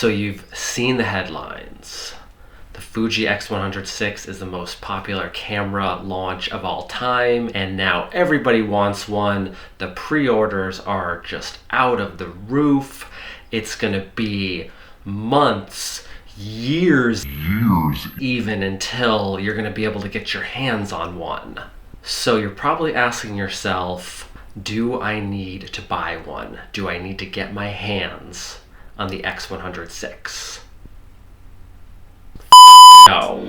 So you've seen the headlines. The Fuji X100VI is the most popular camera launch of all time, and now everybody wants one. The pre-orders are just out of the roof. It's gonna be months, years even, until you're gonna be able to get your hands on one. So you're probably asking yourself, do I need to buy one? Do I need to get my hands on the X100VI? No.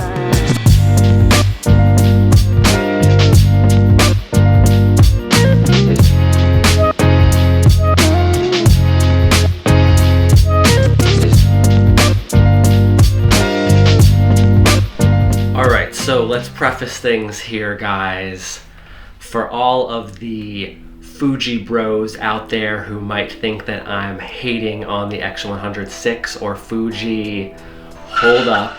Alright, so let's preface things here, guys. For all of the Fuji bros out there who might think that I'm hating on the X100VI or Fuji, hold up.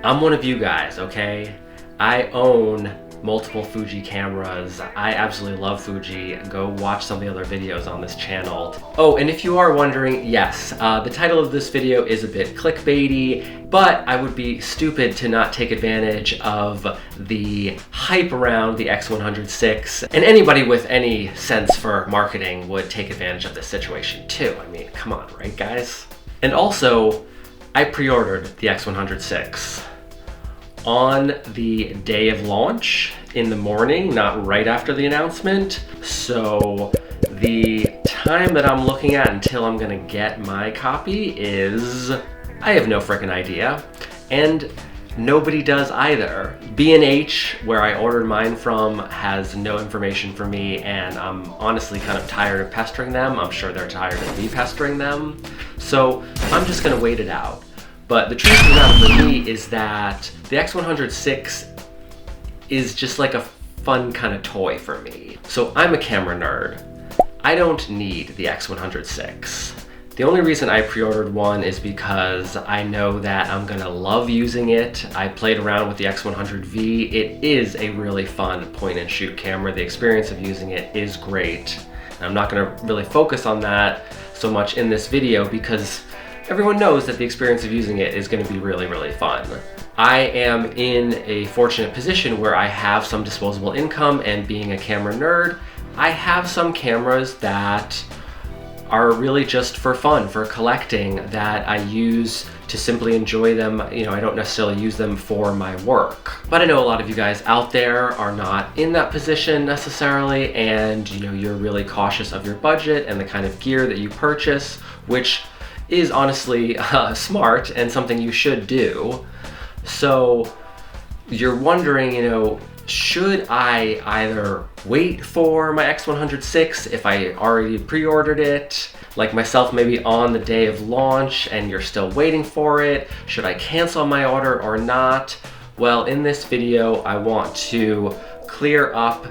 I'm one of you guys, okay? I own multiple Fuji cameras. I absolutely love Fuji. Go watch some of the other videos on this channel. Oh, and if you are wondering, yes, the title of this video is a bit clickbaity, but I would be stupid to not take advantage of the hype around the X100VI, and anybody with any sense for marketing would take advantage of this situation too. I mean, come on, right guys? And also, I pre-ordered the X100VI on the day of launch in the morning, not right after the announcement. So the time that I'm looking at until I'm gonna get my copy is, I have no frickin' idea. And nobody does either. B&H, where I ordered mine from, has no information for me, and I'm honestly kind of tired of pestering them. I'm sure they're tired of me pestering them. So I'm just gonna wait it out. But the truth of the matter for me is that the X100VI is just like a fun kind of toy for me. So I'm a camera nerd. I don't need the X100VI. The only reason I pre-ordered one is because I know that I'm gonna love using it. I played around with the X100V. It is a really fun point and shoot camera. The experience of using it is great. And I'm not gonna really focus on that so much in this video because everyone knows that the experience of using it is going to be really, really fun. I am in a fortunate position where I have some disposable income, and being a camera nerd, I have some cameras that are really just for fun, for collecting, that I use to simply enjoy them. You know, I don't necessarily use them for my work. But I know a lot of you guys out there are not in that position necessarily, and you know, you're really cautious of your budget and the kind of gear that you purchase, which is honestly smart and something you should do. So you're wondering, you know, should I either wait for my X100VI if I already pre-ordered it, like myself, maybe on the day of launch and you're still waiting for it? Should I cancel my order or not? Well, in this video, I want to clear up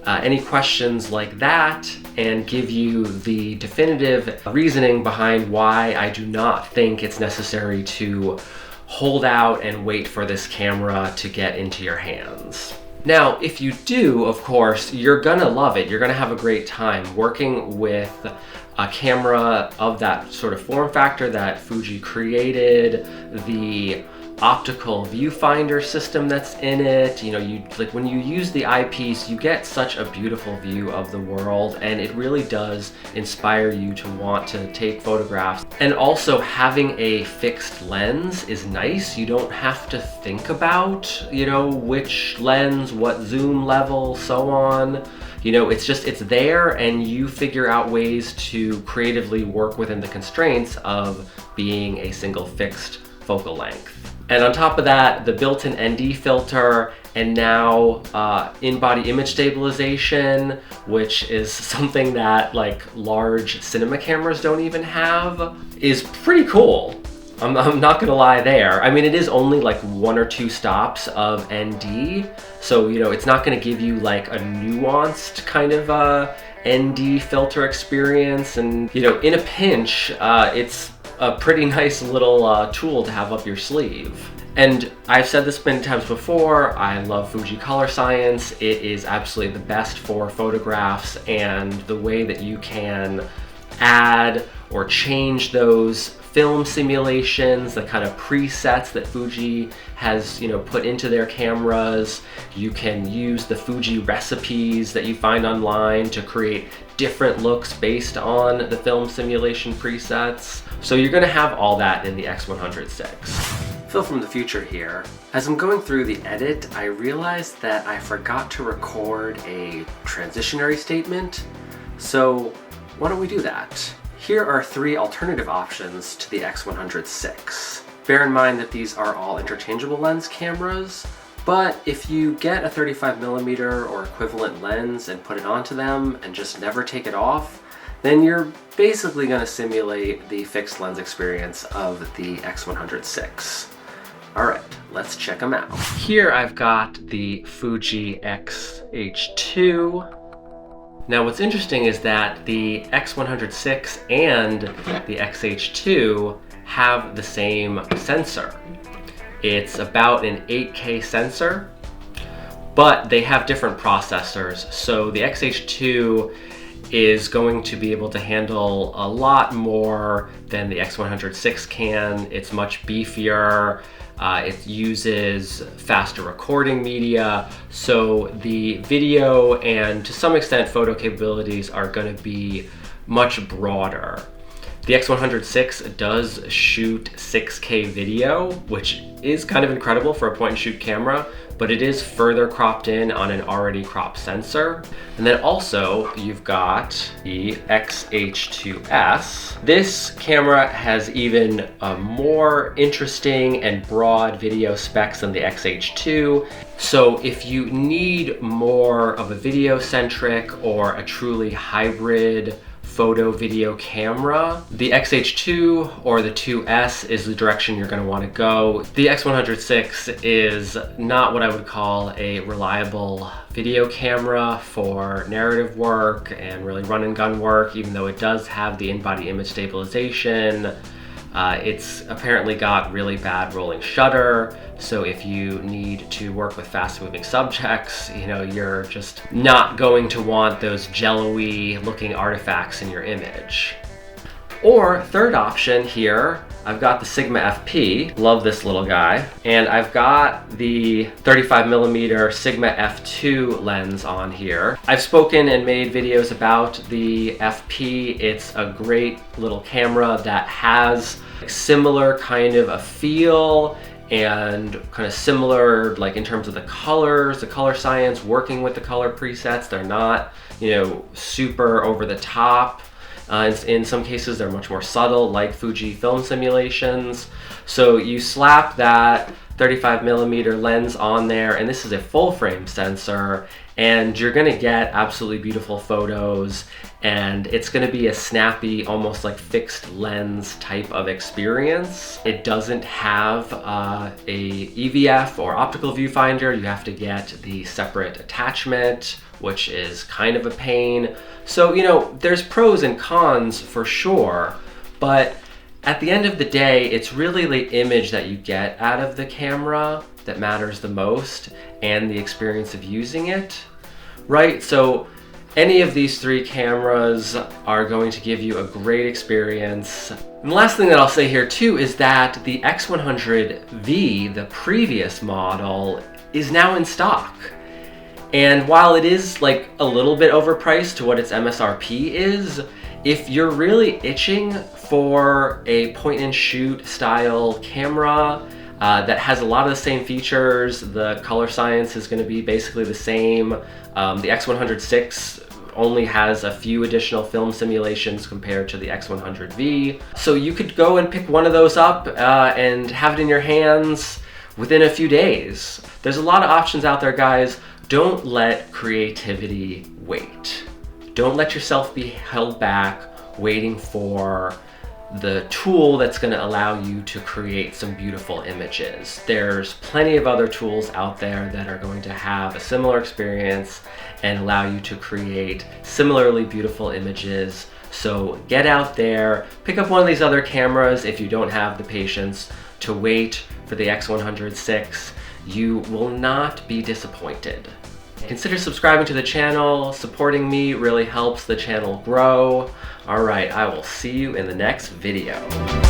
any questions like that and give you the definitive reasoning behind why I do not think it's necessary to hold out and wait for this camera to get into your hands. Now, if you do, of course, you're gonna love it. You're gonna have a great time working with a camera of that sort of form factor that Fuji created, the optical viewfinder system that's in it. You know, like when you use the eyepiece, you get such a beautiful view of the world, and it really does inspire you to want to take photographs. And also having a fixed lens is nice. You don't have to think about, you know, which lens, what zoom level, so on. You know, it's there, and you figure out ways to creatively work within the constraints of being a single fixed focal length. And on top of that, the built-in ND filter, and now in-body image stabilization, which is something that like large cinema cameras don't even have, is pretty cool. I'm not gonna lie there. I mean, it is only like 1 or 2 stops of ND, so you know, it's not gonna give you like a nuanced kind of ND filter experience. And you know, in a pinch, it's a pretty nice little tool to have up your sleeve. And I've said this many times before, I love Fuji color science. It is absolutely the best for photographs, and the way that you can add or change those film simulations, the kind of presets that Fuji has, put into their cameras. You can use the Fuji recipes that you find online to create different looks based on the film simulation presets. So you're gonna have all that in the X100VI. Phil from the future here. As I'm going through the edit, I realized that I forgot to record a transitionary statement. So why don't we do that? Here are 3 alternative options to the X100VI. Bear in mind that these are all interchangeable lens cameras, but if you get a 35mm or equivalent lens and put it onto them and just never take it off, then you're basically going to simulate the fixed lens experience of the X100VI. Alright, let's check them out. Here I've got the Fuji X-H2. Now what's interesting is that the X100VI and the X-H2 have the same sensor. It's about an 8K sensor, but they have different processors. So the X-H2 is going to be able to handle a lot more than the X100VI can. It's much beefier. It uses faster recording media, so the video and to some extent photo capabilities are going to be much broader. The X100VI does shoot 6K video, which is kind of incredible for a point-and-shoot camera, but it is further cropped in on an already cropped sensor. And then also you've got the X-H2S. This camera has even more interesting and broad video specs than the X-H2. So if you need more of a video-centric or a truly hybrid photo video camera, the X-H2 or the 2S is the direction you're going to want to go. The X100VI is not what I would call a reliable video camera for narrative work and really run and gun work, even though it does have the in-body image stabilization. It's apparently got really bad rolling shutter, so if you need to work with fast-moving subjects, you're just not going to want those jello-y looking artifacts in your image. Or third option here, I've got the Sigma FP, love this little guy, and I've got the 35mm Sigma F2 lens on here. I've spoken and made videos about the FP. It's a great little camera that has similar kind of a feel and kind of similar, like in terms of the colors, the color science, working with the color presets. They're not, super over the top. In some cases, they're much more subtle, like Fuji film simulations. So you slap that 35mm lens on there, and this is a full frame sensor, and you're gonna get absolutely beautiful photos, and it's gonna be a snappy, almost like fixed lens type of experience. It doesn't have a EVF or optical viewfinder. You have to get the separate attachment, which is kind of a pain. So, there's pros and cons for sure, but at the end of the day, it's really the image that you get out of the camera that matters the most, and the experience of using it, right? So any of these 3 cameras are going to give you a great experience. And the last thing that I'll say here too is that the X100V, the previous model, is now in stock. And while it is like a little bit overpriced to what its MSRP is, if you're really itching for a point and shoot style camera that has a lot of the same features, the color science is going to be basically the same. The X100VI only has a few additional film simulations compared to the X100V. So you could go and pick one of those up and have it in your hands within a few days. There's a lot of options out there, guys. Don't let creativity wait. Don't let yourself be held back waiting for the tool that's going to allow you to create some beautiful images. There's plenty of other tools out there that are going to have a similar experience and allow you to create similarly beautiful images. So get out there, pick up one of these other cameras if you don't have the patience to wait for the X100VI. You will not be disappointed. Consider subscribing to the channel. Supporting me really helps the channel grow. All right, I will see you in the next video.